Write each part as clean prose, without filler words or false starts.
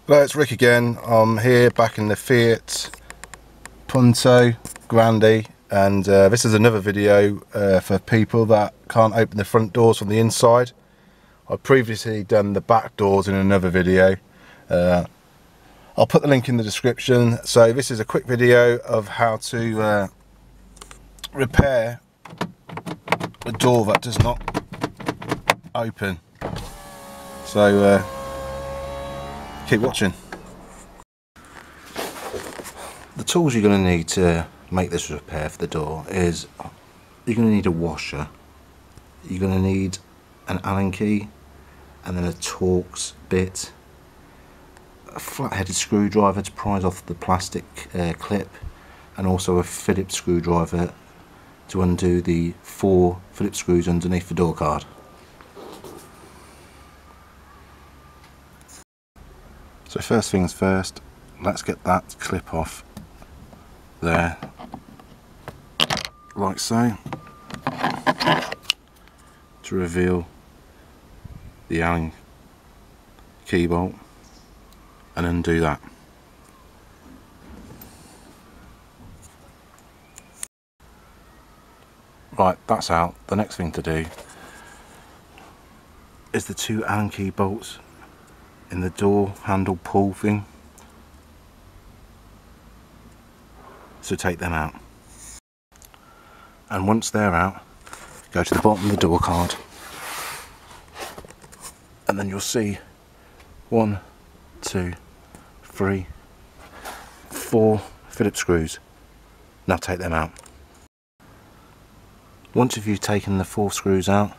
Hello, it's Rick again. I'm here back in the Fiat Punto Grande, and this is another video for people that can't open the front doors from the inside. I've previously done the back doors in another video. I'll put the link in the description. So this is a quick video of how to repair a door that does not open. So keep watching. The tools you're going to need to make this repair for the door is you're going to need a washer, you're going to need an Allen key, and then a Torx bit, a flat-headed screwdriver to prise off the plastic clip, and also a Phillips screwdriver to undo the 4 Phillips screws underneath the door card. So first things first, let's get that clip off there, like so, to reveal the Allen key bolt, and undo that. Right, that's out. The next thing to do is the 2 Allen key bolts in the door handle pull thing, so take them out, and once they're out, go to the bottom of the door card, and then you'll see 1, 2, 3, 4 Phillips screws. Now take them out. Once you've taken the 4 screws out,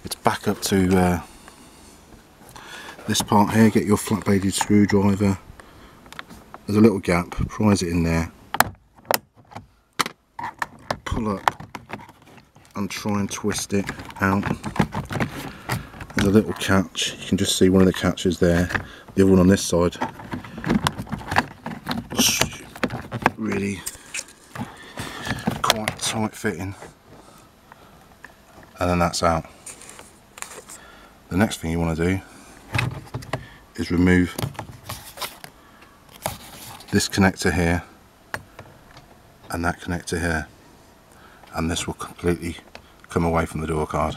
it's back up to this part here. Get your flat bladed screwdriver, there's a little gap, prise it in there, pull up and try and twist it out. There's a little catch, you can just see one of the catches there, the other one on this side really quite tight fitting, and then that's out. The next thing you want to do is remove this connector here and that connector here, and this will completely come away from the door card.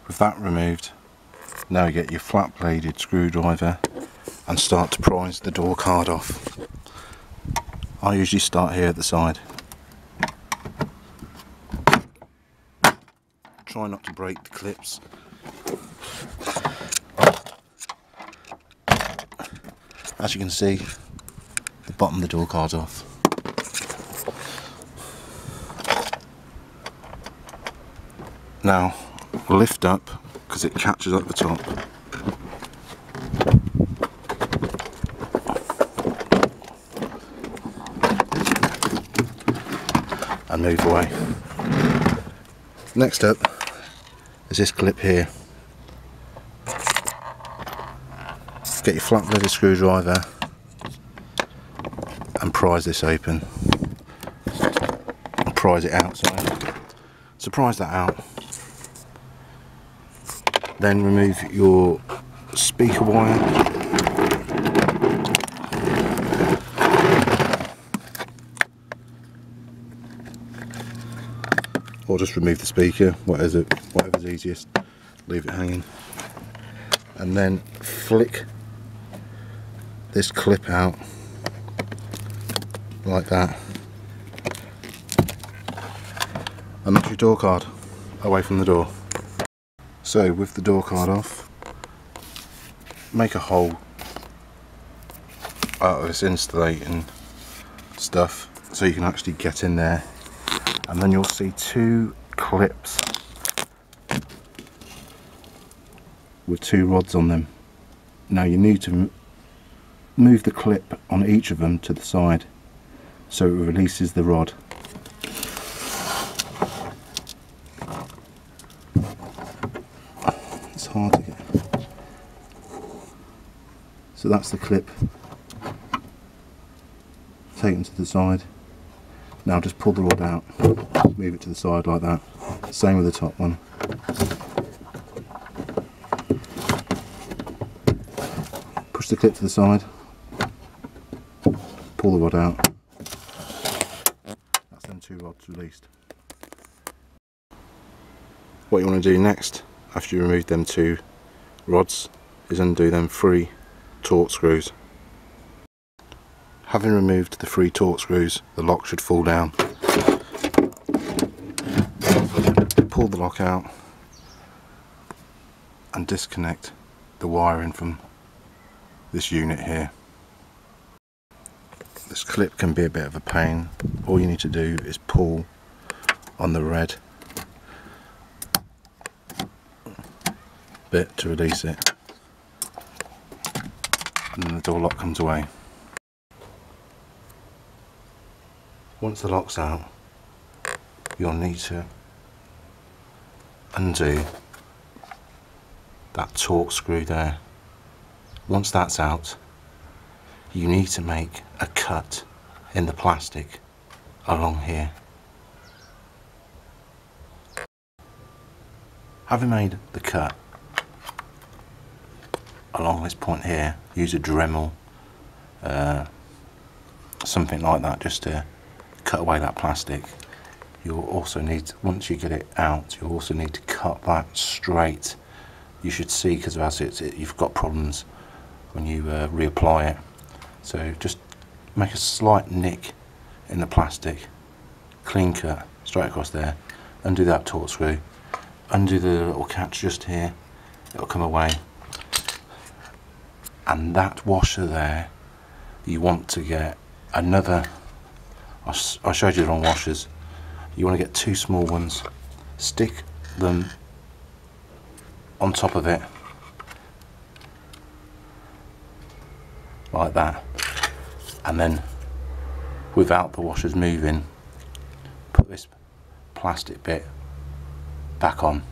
With that removed, now you get your flat bladed screwdriver and start to prise the door card off. I usually start here at the side. Try not to break the clips. As you can see, the bottom of the door card's off. Now lift up, because it catches up the top. And move away. Next up is this clip here. Get your flat bladed screwdriver and prise this open. And prise it out, sorry. So prise that out. Then remove your speaker wire. Or just remove the speaker, whatever's easiest. Leave it hanging. And then flick this clip out like that, and that's your door card away from the door. So with the door card off, make a hole out of this insulating stuff so you can actually get in there, and then you'll see 2 clips with 2 rods on them. Now you need to move the clip on each of them to the side so it releases the rod. It's hard to get. So that's the clip. Take them to the side. Now just pull the rod out, move it to the side like that. Same with the top one. the clip to the side, pull the rod out. That's them 2 rods released. What you want to do next, after you remove them 2 rods, is undo them 3 Torx screws. Having removed the 3 Torx screws, the lock should fall down. Pull the lock out and disconnect the wiring from this unit here. This clip can be a bit of a pain. All you need to do is pull on the red bit to release it, and then the door lock comes away. Once the lock's out, you'll need to undo that Torx screw there. Once that's out, you need to make a cut in the plastic along here. Having made the cut along this point here, use a Dremel, something like that, just to cut away that plastic. You'll also need, once you get it out, you'll also need to cut that straight. You should see, because as you've got problems when you reapply it. So just make a slight nick in the plastic, clean cut straight across there, undo that Torx screw, undo the little catch just here, it'll come away. And that washer there, you want to get another, I showed you the wrong washers, you want to get 2 small ones, stick them on top of it like that, and then without the washers moving, put this plastic bit back on.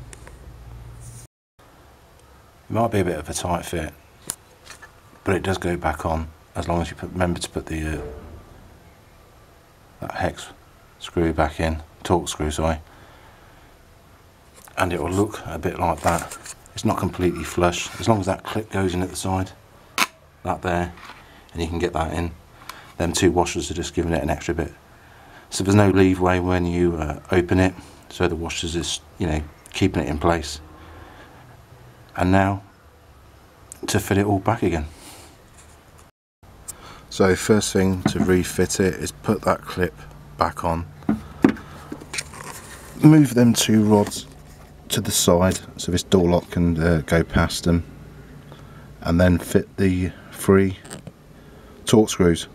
It might be a bit of a tight fit, but it does go back on as long as you remember to put the that hex screw back in, Torx screw, sorry, and it will look a bit like that. It's not completely flush, as long as that clip goes in at the side, that there, and you can get that in. Them 2 washers are just giving it an extra bit, so there's no leeway when you open it, so the washers is, you know, keeping it in place. And now to fit it all back again. So first thing to refit it is put that clip back on, move them 2 rods to the side so this door lock can go past them, and then fit the 3 Torx screws.